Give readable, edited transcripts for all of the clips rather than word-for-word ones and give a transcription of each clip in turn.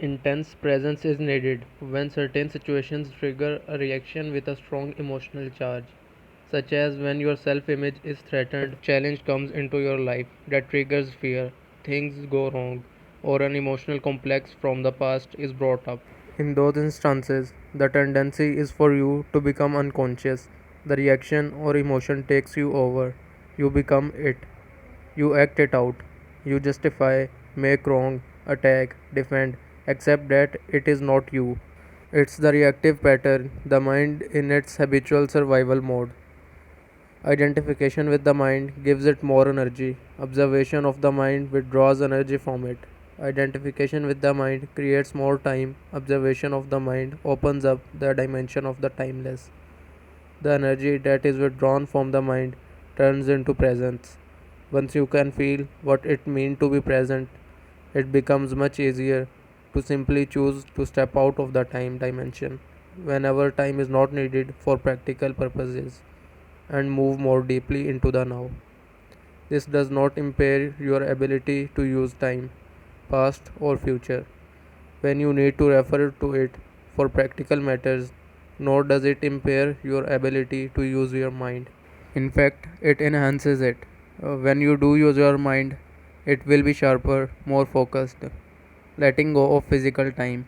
Intense presence is needed when certain situations trigger a reaction with a strong emotional charge, such as when your self image is threatened, challenge comes into your life that triggers fear, things go wrong, or an emotional complex from the past is brought up. In those instances, the tendency is for you to become unconscious. The reaction or emotion takes you over. You become it. You act it out. You justify, make wrong, attack, defend, except that it is not you. It's the reactive pattern, the mind in its habitual survival mode. Identification with the mind gives it more energy. Observation of the mind withdraws energy from it. Identification with the mind creates more time. Observation of the mind opens up the dimension of the timeless. The energy that is withdrawn from the mind turns into presence. Once you can feel what it means to be present, it becomes much easier to simply choose to step out of the time dimension whenever time is not needed for practical purposes and move more deeply into the now. This does not impair your ability to use time, past or future, when you need to refer to it for practical matters, nor does it impair your ability to use your mind. In fact, it enhances it. When you do use your mind, it will be sharper, more focused. Letting go of physical time.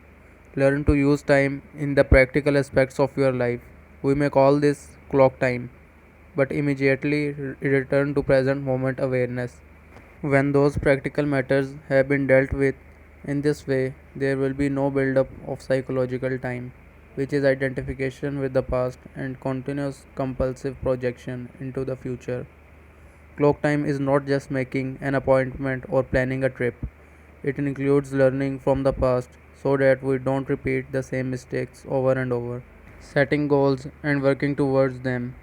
Learn to use time in the practical aspects of your life. We may call this clock time, but immediately return to present moment awareness. When those practical matters have been dealt with in this way, there will be no build-up of psychological time, which is identification with the past and continuous compulsive projection into the future. Clock time is not just making an appointment or planning a trip, it includes learning from the past so that we don't repeat the same mistakes over and over, setting goals and working towards them,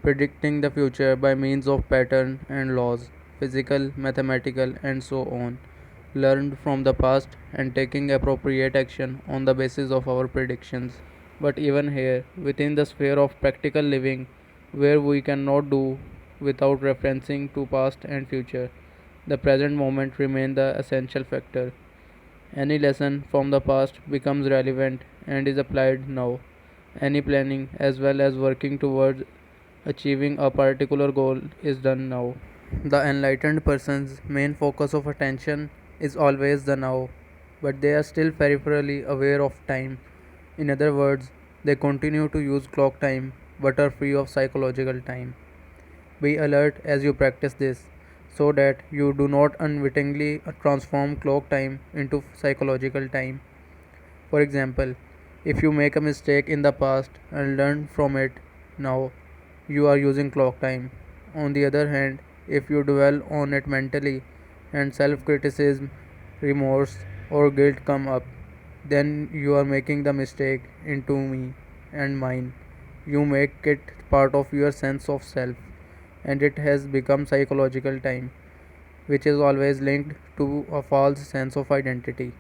predicting the future by means of pattern and laws, physical, mathematical, and so on, learned from the past and taking appropriate action on the basis of our predictions. But even here, within the sphere of practical living, where we cannot do without referencing to past and future, the present moment remain the essential factor. Any lesson from the past becomes relevant and is applied now. Any planning as well as working towards achieving a particular goal is done now. The enlightened person's main focus of attention is always the now, but they are still peripherally aware of time. In other words, they continue to use clock time but are free of psychological time. Be alert as you practice this so that you do not unwittingly transform clock time into psychological time. For example, if you make a mistake in the past and learn from it now, you are using clock time. On the other hand, if you dwell on it mentally and self criticism, remorse, or guilt come up, then you are making the mistake into me and mine. You make it part of your sense of self, and it has become psychological time, which is always linked to a false sense of identity.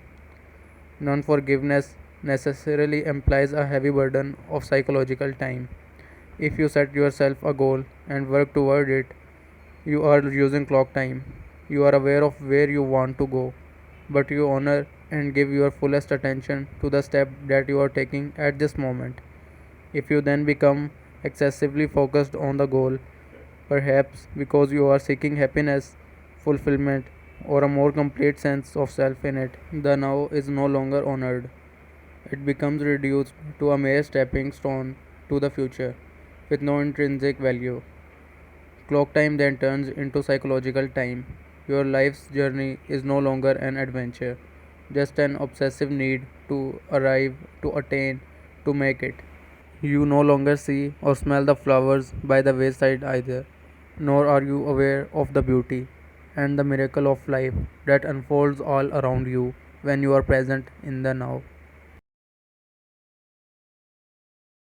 Non forgiveness necessarily implies a heavy burden of psychological time. If you set yourself a goal and work toward it, you are using clock time. You are aware of where you want to go, but you honor and give your fullest attention to the step that you are taking at this moment. If you then become excessively focused on the goal, perhaps because you are seeking happiness, fulfillment, or a more complete sense of self in it, the now is no longer honored. It becomes reduced to a mere stepping stone to the future with no intrinsic value. Clock time then turns into psychological time. Your life's journey is no longer an adventure, just an obsessive need to arrive, to attain, to make it. You no longer see or smell the flowers by the wayside either, nor are you aware of the beauty and the miracle of life that unfolds all around you when you are present in the now.